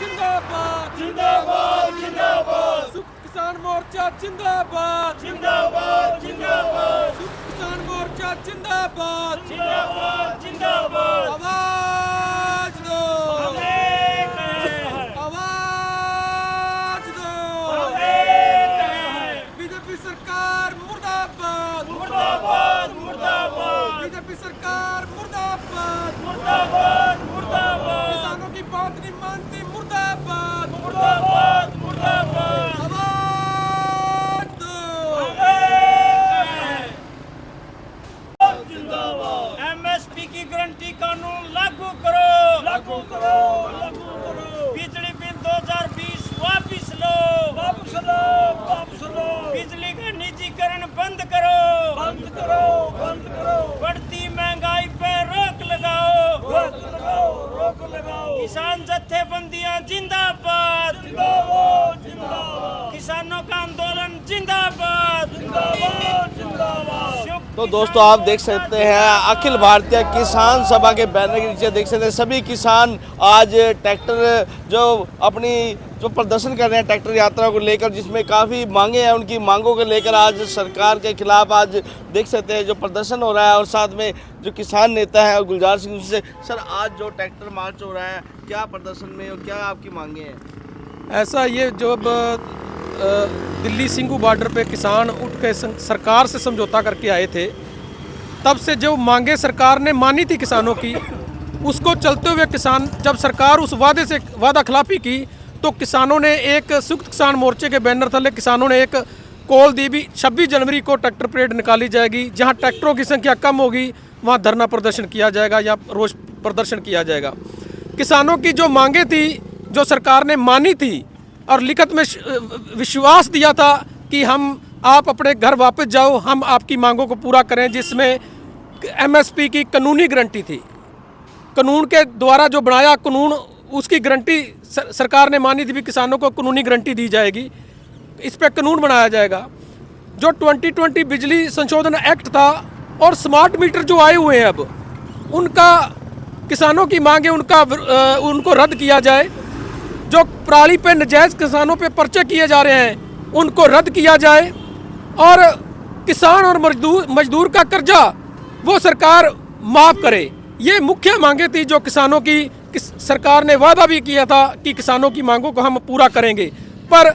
जिंदाबाद जिंदाबाद जिंदाबाद संयुक्त किसान मोर्चा जिंदाबाद जिंदाबाद जिंदाबाद संयुक्त किसान मोर्चा जिंदाबाद जिंदाबाद जिंदाबाद आवाज दो हम एक हैं आवाज दो हम एक हैं बीजेपी सरकार मुर्दाबाद मुर्दाबाद मुर्दाबाद बीजेपी सरकार मुर्दाबाद मुर्दाबाद मुर्दाबाद किसानों की बात नहीं मानती मुर्दाबाद मुर्दाबाद मुर्दाबाद आवाज दो हम एक हैं जिंदाबाद एमएसपी की गारंटी कानून लागू करो लागू करो लागू करो बिजली बिल 2020 वापस लो वापस लो वापस लो बिजली का निजीकरण बंद करो बंद करो बंद करो बढ़ती महंगाई पे रोक लगाओ रोक लगाओ किसान जत्थेबंदियां जिंदाबाद जिंदाबाद जिंदाबाद किसानों का आंदोलन जिंदाबाद जिंदाबाद जिंदाबाद तो दोस्तों आप देख सकते हैं अखिल भारतीय किसान सभा के बैनर के नीचे देख सकते हैं सभी किसान आज ट्रैक्टर जो अपनी जो प्रदर्शन कर रहे हैं ट्रैक्टर यात्रा को लेकर, जिसमें काफ़ी मांगे हैं, उनकी मांगों को लेकर आज सरकार के खिलाफ आज देख सकते हैं जो प्रदर्शन हो रहा है। और साथ में जो किसान नेता है गुलजार सिंह से, सर आज जो ट्रैक्टर मार्च हो रहा है क्या प्रदर्शन में और क्या आपकी मांगे हैं? ऐसा ये जब दिल्ली सिंघू बॉर्डर पे किसान उठ के सरकार से समझौता करके आए थे, तब से जो मांगे सरकार ने मानी थी किसानों की, उसको चलते हुए किसान जब सरकार उस वादे से वादा खिलाफी की तो किसानों ने एक संयुक्त किसान मोर्चे के बैनर तले किसानों ने एक कॉल दी भी 26 जनवरी को ट्रैक्टर परेड निकाली जाएगी, जहां ट्रैक्टरों की संख्या कम होगी वहां धरना प्रदर्शन किया जाएगा या रोष प्रदर्शन किया जाएगा। किसानों की जो मांगे थी, जो सरकार ने मानी थी और लिखित में विश्वास दिया था कि आप अपने घर वापस जाओ, हम आपकी मांगों को पूरा करें, जिसमें एमएसपी की कानूनी गारंटी थी। कानून के द्वारा जो बनाया कानून, उसकी गारंटी सरकार ने मानी थी भी किसानों को कानूनी गारंटी दी जाएगी, इस पर कानून बनाया जाएगा। जो 2020 बिजली संशोधन एक्ट था और स्मार्ट मीटर जो आए हुए हैं अब, उनका किसानों की मांग है उनको रद्द किया जाए। जो पराली पे नजायज़ किसानों पे पर्चे किए जा रहे हैं उनको रद्द किया जाए और किसान और मजदूर का कर्जा वो सरकार माफ़ करे। ये मुख्य मांगे थी जो किसानों की सरकार ने वादा भी किया था कि किसानों की मांगों को हम पूरा करेंगे, पर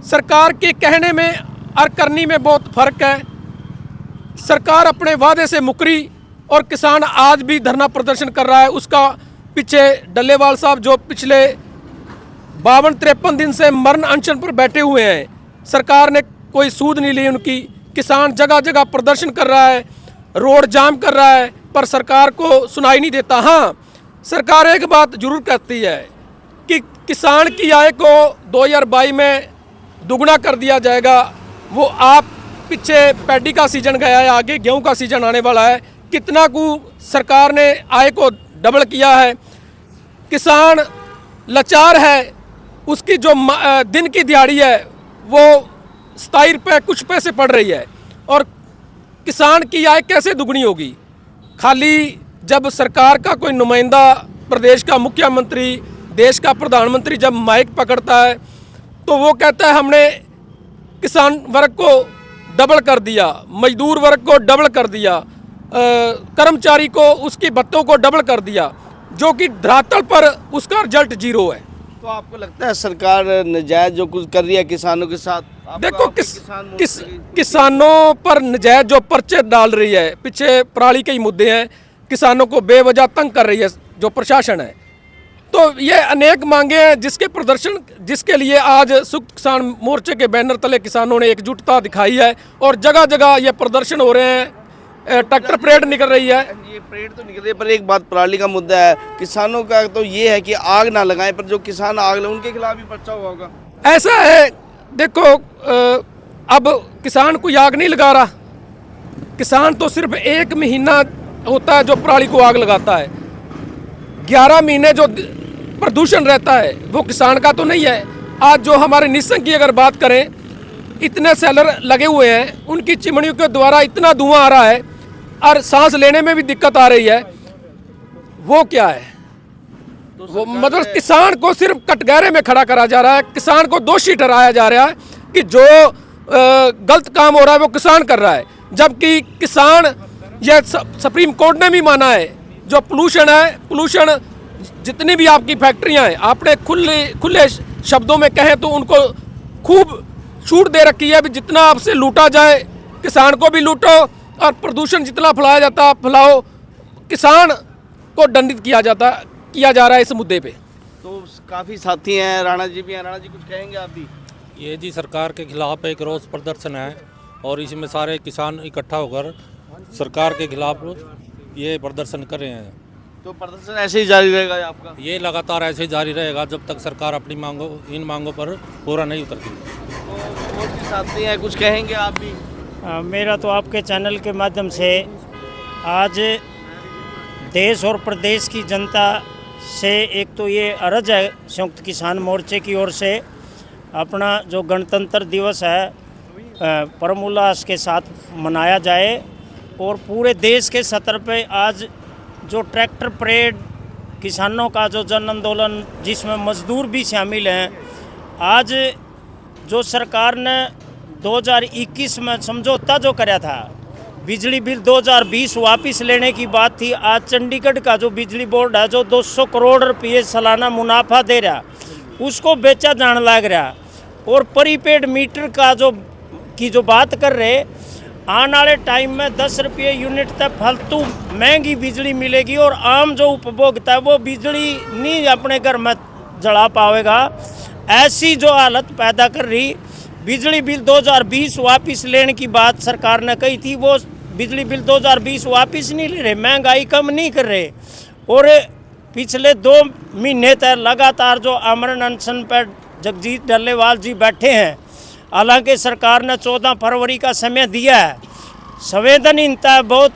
सरकार के कहने में और करनी में बहुत फर्क है। सरकार अपने वादे से मुकरी और किसान आज भी धरना प्रदर्शन कर रहा है। उसका पीछे डल्लेवाल साहब जो पिछले 52-53 दिन से मरण अनशन पर बैठे हुए हैं, सरकार ने कोई सूद नहीं ली उनकी। किसान जगह जगह प्रदर्शन कर रहा है, रोड जाम कर रहा है, पर सरकार को सुनाई नहीं देता। हाँ, सरकार एक बात जरूर कहती है कि किसान की आय को 2022 में दुगना कर दिया जाएगा। वो आप पीछे पैडी का सीजन गया है, आगे गेहूं का सीजन आने वाला है, कितना को सरकार ने आय को डबल किया है। किसान लाचार है, उसकी जो दिन की दिहाड़ी है वो 27 रुपये कुछ पैसे पड़ रही है, और किसान की आय कैसे दुगनी होगी? खाली जब सरकार का कोई नुमाइंदा, प्रदेश का मुख्यमंत्री, देश का प्रधानमंत्री जब माइक पकड़ता है तो वो कहता है हमने किसान वर्ग को डबल कर दिया, मजदूर वर्ग को डबल कर दिया, कर्मचारी को उसकी भत्तों को डबल कर दिया, जो कि धरातल पर उसका रिजल्ट जीरो है। तो आपको लगता है सरकार नजायज जो कुछ कर रही है किसानों के साथ? देखो किसानों पर नजायज जो पर्चे डाल रही है, पीछे पराली के ही मुद्दे हैं, किसानों को बेवजह तंग कर रही है जो प्रशासन है। तो ये अनेक मांगे हैं जिसके लिए आज संयुक्त किसान मोर्चे के बैनर तले किसानों ने एकजुटता दिखाई है और जगह जगह ये प्रदर्शन हो रहे हैं, ट्रैक्टर परेड निकल रही है। ये परेड तो निकल रही है, पर एक बात पराली का मुद्दा है, किसानों का तो ये है कि आग ना लगाएं, पर जो किसान आग लगाए उनके खिलाफ भी पर्चा हुआ होगा। ऐसा है, देखो अब किसान कोई आग नहीं लगा रहा, किसान तो सिर्फ 1 महीना होता है जो पराली को आग लगाता है, 11 महीने जो प्रदूषण रहता है वो किसान का तो नहीं है। आज जो हमारे निस्संग की अगर बात करें, इतने सेलर लगे हुए हैं, उनकी चिमनियों के द्वारा इतना धुआं आ रहा है और सांस लेने में भी दिक्कत आ रही है, वो क्या है? वो मतलब किसान को सिर्फ कटघरे में खड़ा करा जा रहा है, किसान को दोषी ठहराया जा रहा है कि जो गलत काम हो रहा है वो किसान कर रहा है, जबकि किसान, यह सुप्रीम कोर्ट ने भी माना है, जो पोल्यूशन जितनी भी आपकी फैक्ट्रियां हैं, आपने खुले शब्दों में कहें तो उनको खूब छूट दे रखी है, भी जितना आपसे लूटा जाए किसान को भी लूटो, और प्रदूषण जितना फैलाया जाता फैलाओ, किसान को दंडित किया जा रहा है इस मुद्दे पे। तो काफ़ी साथी हैं, राणा जी भी हैं, राणा जी कुछ कहेंगे आप भी? ये जी सरकार के खिलाफ एक रोष प्रदर्शन है और इसमें सारे किसान इकट्ठा होकर सरकार के खिलाफ ये प्रदर्शन कर रहे हैं। तो प्रदर्शन ऐसे ही जारी रहेगा आपका? ये लगातार ऐसे जारी रहेगा जब तक सरकार अपनी इन मांगों पर पूरा नहीं उतरती। तो और भी साथी हैं, कुछ कहेंगे आप भी? मेरा तो आपके चैनल के माध्यम से आज देश और प्रदेश की जनता से एक तो ये अर्ज है संयुक्त किसान मोर्चे की ओर से, अपना जो गणतंत्र दिवस है परम उल्लास के साथ मनाया जाए, और पूरे देश के सतर पे आज जो ट्रैक्टर परेड, किसानों का जो जन आंदोलन जिसमें मजदूर भी शामिल हैं, आज जो सरकार ने 2021 में समझौता जो कराया था, बिजली बिल 2020 वापस लेने की बात थी, आज चंडीगढ़ का जो बिजली बोर्ड है जो 200 करोड़ रुपये सालाना मुनाफा दे रहा, उसको बेचा जाने लग रहा, और प्रीपेड मीटर का जो बात कर रहे, आने वाले टाइम में 10 रुपये यूनिट तक फालतू महंगी बिजली मिलेगी, और आम जो उपभोक्ता है वो बिजली नहीं अपने घर में जला पाएगा। ऐसी जो हालत पैदा कर रही, बिजली बिल 2020 वापस लेने की बात सरकार ने कही थी, वो बिजली बिल 2020 वापस नहीं ले रहे, महंगाई कम नहीं कर रहे, और पिछले 2 महीने तक लगातार जो आमरण अनशन पर जगजीत डल्लेवाल जी बैठे हैं, हालांकि सरकार ने 14 फरवरी का समय दिया है, संवेदनहीनता है बहुत,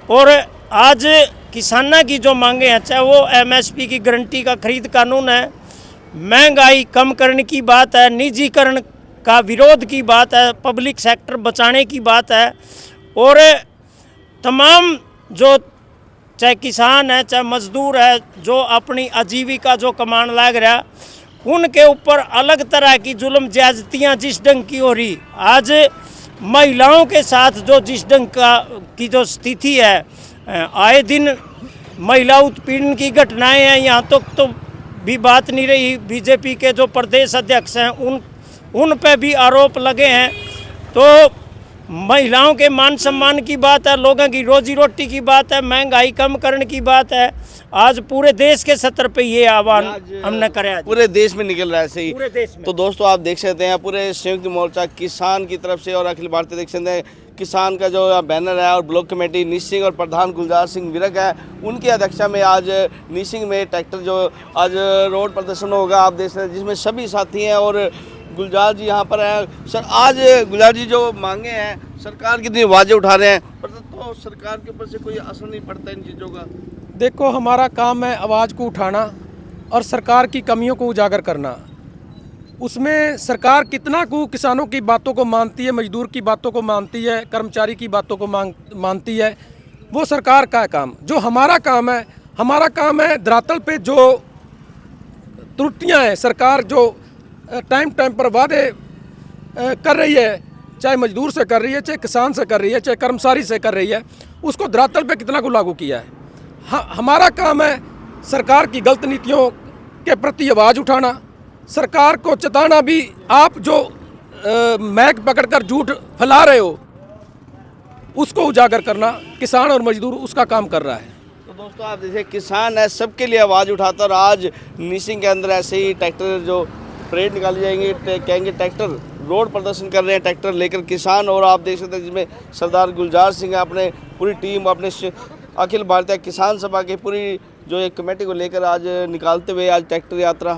और आज किसानों की जो मांगे हैं, चाहे वो एमएसपी की गारंटी का खरीद कानून है, महंगाई कम करने की बात है, निजीकरण का विरोध की बात है, पब्लिक सेक्टर बचाने की बात है, और तमाम जो चाहे किसान है चाहे मजदूर है जो अपनी आजीविका जो कमाने लग रहा, उनके ऊपर अलग तरह की जुल्म ज्यादतियाँ जिस ढंग की हो रही, आज महिलाओं के साथ जो जिस ढंग की जो स्थिति है, आए दिन महिला उत्पीड़न की घटनाएं हैं, यहाँ तक तो भी बात नहीं रही। बीजेपी के जो प्रदेश अध्यक्ष हैं उन पे भी आरोप लगे हैं। तो महिलाओं के मान सम्मान की बात है, लोगों की रोजी रोटी की बात है, महंगाई कम करने की बात है, आज पूरे देश के सतर पे ये आह्वान हमने कराया, पूरे देश में निकल रहा है ऐसे ही। पूरे देश में। तो दोस्तों आप देख सकते हैं पूरे संयुक्त मोर्चा किसान की तरफ से और अखिल भारतीय देख सकते हैं किसान का जो बैनर है, और ब्लॉक कमेटी निसिंग और प्रधान गुलजार सिंह विरक है, उनकी अध्यक्षता में आज निसिंग में ट्रैक्टर जो आज रोड प्रदर्शन होगा, आप देख सकते हैं जिसमें सभी साथी हैं, और गुलजार जी यहाँ पर हैं। सर आज गुलजार जी जो मांगे हैं, सरकार कितनी आवाज़ें उठा रहे हैं, पर तो सरकार के ऊपर से कोई असर नहीं पड़ता इन चीज़ों का? देखो, हमारा काम है आवाज़ को उठाना और सरकार की कमियों को उजागर करना। उसमें सरकार कितना को किसानों की बातों को मानती है, मजदूर की बातों को मानती है, कर्मचारी की बातों को मानती है, वो सरकार का काम। जो हमारा काम है धरातल पे जो त्रुटियां हैं, सरकार जो टाइम पर वादे कर रही है, चाहे मजदूर से कर रही है, चाहे किसान से कर रही है, चाहे कर्मचारी से कर रही है, उसको धरातल पे कितना को लागू किया है। हमारा काम है सरकार की गलत नीतियों के प्रति आवाज़ उठाना, सरकार को चेताना भी। आप जो मैक पकड़कर झूठ फैला रहे हो उसको उजागर करना, किसान और मजदूर उसका काम कर रहा है। तो दोस्तों आप देखिए किसान है, सबके लिए आवाज़ उठाता, और आज निसिंग के अंदर ऐसे ही ट्रैक्टर जो परेड निकाली जाएंगे, कहेंगे ट्रैक्टर रोड प्रदर्शन कर रहे हैं, ट्रैक्टर लेकर किसान। और आप देख सकते हैं जिसमें सरदार गुलजार सिंह अपने पूरी टीम, अपने अखिल भारतीय किसान सभा की पूरी जो एक कमेटी को लेकर आज निकालते हुए आज ट्रैक्टर यात्रा